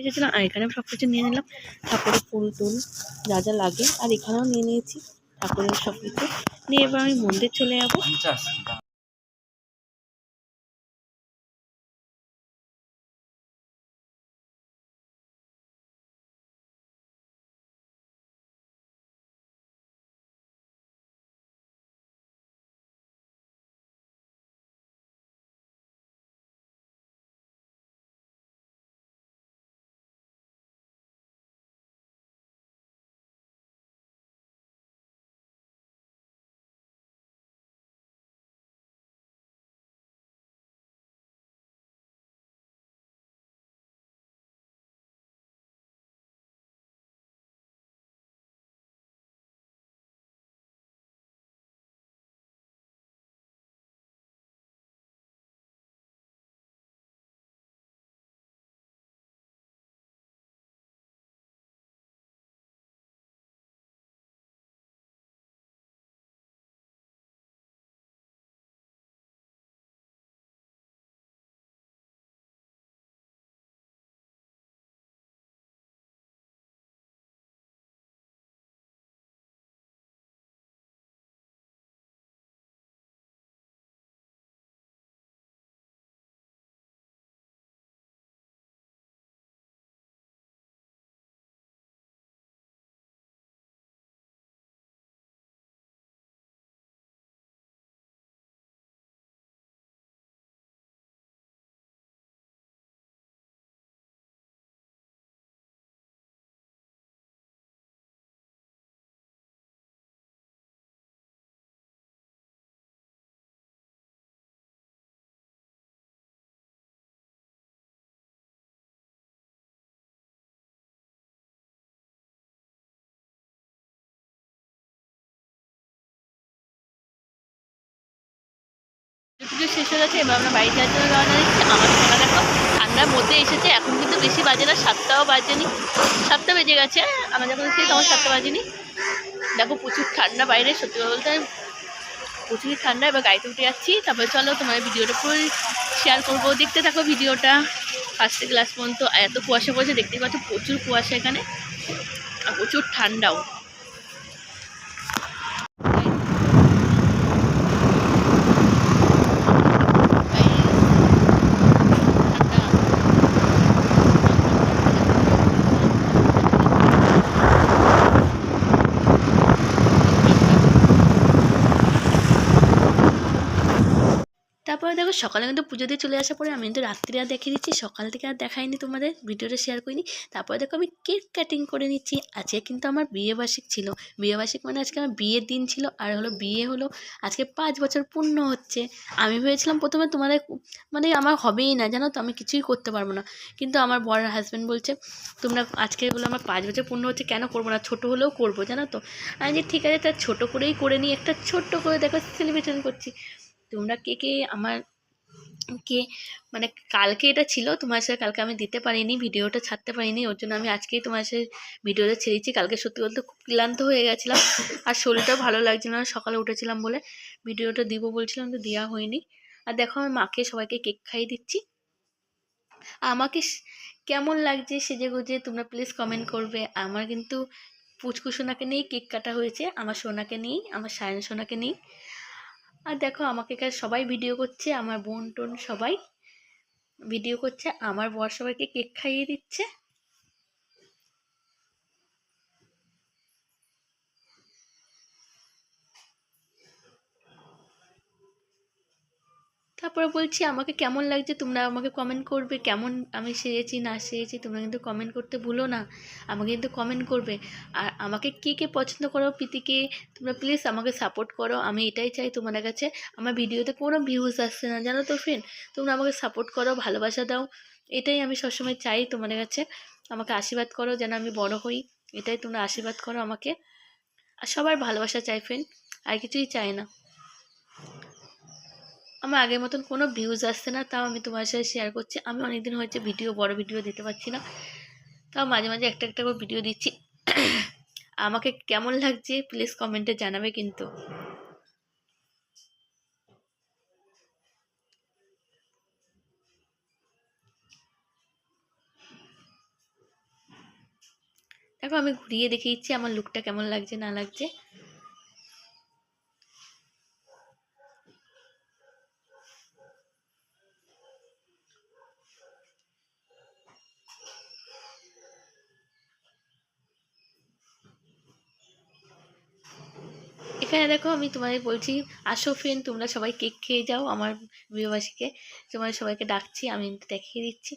এসেছিলাম আর এখানে সব কিছু নিয়ে নিলাম, ঠাকুরের ফুল টুল যা যা লাগে, আর এখানেও নিয়ে নিয়েছি ঠাকুরের সব কিছু নিয়ে। এবার আমি মন্দির চলে যাবো। পুজো শেষ হয়ে গেছে, এবার আমরা বাড়ি যাওয়ার জন্য রওনা দিচ্ছি। আমার সোনা দেখো ঠান্ডার মধ্যে এসেছে, এখন কিন্তু বেশি বাজে না, 7টাও বাজেনি, 7টা বেজে গেছে। আমরা যখন এসেছি তখন 7টা বাজেনি। দেখো প্রচুর ঠান্ডা বাইরে, সত্যি বলতে প্রচুর ঠান্ডা। এবার গাড়িতে উঠে যাচ্ছি, তারপরে চলো তোমার ভিডিওটা পুরো শেয়ার করবো, দেখতে থাকো ভিডিওটা ফার্স্ট থেকে লাস্ট পর্যন্ত। এত কুয়াশা পড়েছে, দেখতেই পাচ্ছ প্রচুর কুয়াশা এখানে, আর প্রচুর ঠান্ডাও। তারপরে দেখো সকালে কিন্তু পুজো দিয়ে চলে আসার পরে আমি কিন্তু রাত্রি আর দেখিয়ে দিচ্ছি, সকাল থেকে আর দেখাইনি তোমাদের, ভিডিওটা শেয়ার করিনি। তারপরে দেখো আমি কেক কাটিং করে নিচ্ছি। আজকে কিন্তু আমার বিয়েবার্ষিক ছিল, বিয়েবার্ষিক মানে আজকে আমার বিয়ের দিন ছিল, আর হলো বিয়ে হলো আজকে 5 বছর পূর্ণ হচ্ছে। আমি ভেবেছিলাম প্রথমে তোমাদের মানে আমার হবেই না, জানো তো, আমি কিছুই করতে পারবো না। কিন্তু আমার বর হাজব্যান্ড বলছে তোমরা আজকে হলো আমার 5 বছর পূর্ণ হচ্ছে, কেন করবো না, ছোটো হলেও করবো, জানো তো। আমি যে ঠিক আছে, তার ছোটো করেই করে নিই, একটা ছোট্ট করে দেখো সেলিব্রেশন করছি। তোমরা কে কে আমার কে মানে কালকে এটা ছিল তোমার সাথে, কালকে আমি দিতে পারিনি, ভিডিওটা ছাড়তে পারিনি, ওর জন্য আমি আজকেই তোমার সাথে ভিডিওটা ছেড়েছি। কালকে সত্যি বলতে খুব ক্লান্ত হয়ে গেছিলাম, আর শরীরটাও ভালো লাগছিল না, সকালে উঠেছিলাম বলে ভিডিওটা দিব বলছিলাম, তো দেওয়া হয়নি। আর দেখো আমি মাকে সবাইকে কেক খাইয়ে দিচ্ছি। আমাকে কেমন লাগছে সেজে গুজে তোমরা প্লিজ কমেন্ট করবে। আমার কিন্তু পুচকু সোনাকে নিয়েই কেক কাটা হয়েছে, আমার সোনাকে নিয়েই, আমার সায়ন সোনাকে নিয়েই। আর দেখো আমাকে সবাই ভিডিও করছে, আমার বোন টোন সবাই ভিডিও করছে, আমার বর সবাইকে কেক খাইয়ে দিচ্ছে। তারপরে বলছি আমাকে কেমন লাগছে তোমরা আমাকে কমেন্ট করবে, কেমন আমি সেরেছি না সেরেছি তোমরা কিন্তু কমেন্ট করতে ভুলো না, আমাকে কিন্তু কমেন্ট করবে। আর আমাকে কে কে পছন্দ করো প্রীতিকে, তোমরা প্লিজ আমাকে সাপোর্ট করো, আমি এটাই চাই তোমাদের কাছে। আমার ভিডিওতে কোনো ভিউজ আসছে না, জানো তো ফ্রেন্ড, তোমরা আমাকে সাপোর্ট করো, ভালোবাসা দাও, এটাই আমি সবসময় চাই তোমাদের কাছে। আমাকে আশীর্বাদ করো যেন আমি বড় হই, এটাই তোমরা আশীর্বাদ করো আমাকে। আর সবার ভালোবাসা চাই ফ্রেন্ড, আর কিছুই চাই না। আমার আগের মতন কোনো ভিউজ আসছে না, তাও আমি তোমার সাথে শেয়ার করছি। আমি অনেকদিন হয়েছে বড় ভিডিও দিতে পারছি না, তাও মাঝে মাঝে একটা একটা করে ভিডিও দিচ্ছি। আমাকে কেমন লাগছে প্লিজ কমেন্টে জানাবে কিন্তু। দেখো আমি ঘুরিয়ে দেখিয়ে দিচ্ছি আমার লুকটা কেমন লাগছে না লাগছে। এখানে দেখো আমি তোমাদের বলছি, আসো ফ্রেন্ড তোমরা সবাই কেক খেয়ে যাও আমার বিয়েবার্ষিকে, তোমাদের সবাইকে ডাকছি, আমি দেখিয়ে দিচ্ছি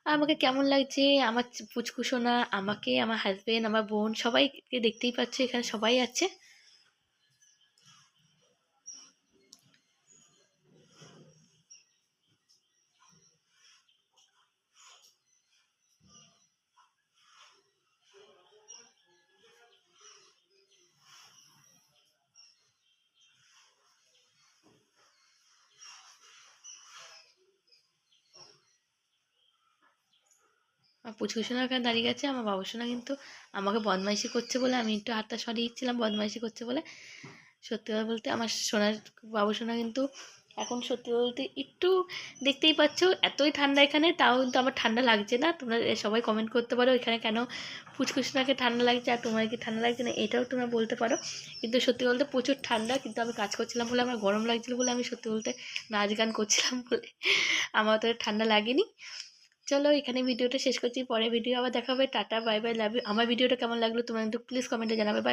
আর আমাকে কেমন লাগছে। আমার পুচকুসোনা, আমাকে, আমার হাজবেন্ড, আমার বোন, সবাইকে দেখতেই পাচ্ছ, এখানে সবাই আছে। আমার পুচকুসোনা এখানে দাঁড়িয়ে গেছে, আমার বাবুসোনা কিন্তু আমাকে বদমাইশি করছে বলে আমি একটু হাতটা সরিয়ে দিচ্ছিলাম, বদমাইশি করছে বলে। সত্যি কথা বলতে আমার সোনার বাবুসোনা কিন্তু এখন সত্যি বলতে একটু, দেখতেই পাচ্ছ এতই ঠান্ডা এখানে, তাও কিন্তু আমার ঠান্ডা লাগছে না। তোমরা সবাই কমেন্ট করতে পারো এখানে কেন পুচকুসোনাকে ঠান্ডা লাগছে আর তোমার কি ঠান্ডা লাগছে না, এটাও তোমরা বলতে পারো। কিন্তু সত্যি বলতে প্রচুর ঠান্ডা, কিন্তু আমি কাজ করছিলাম বলে আমার গরম লাগছিলো বলে আমি সত্যি বলতে নাচ গান করছিলাম বলে আমার তো ঠান্ডা লাগেনি। চলো এখানে ভিডিওটা শেষ করছি, পরে ভিডিও আবার দেখা হবে। Tata, bye bye, love you. আমার ভিডিওটা কেমন লাগলো তোমরা কিন্তু প্লিজ কমেন্টে জানাবে। বাই।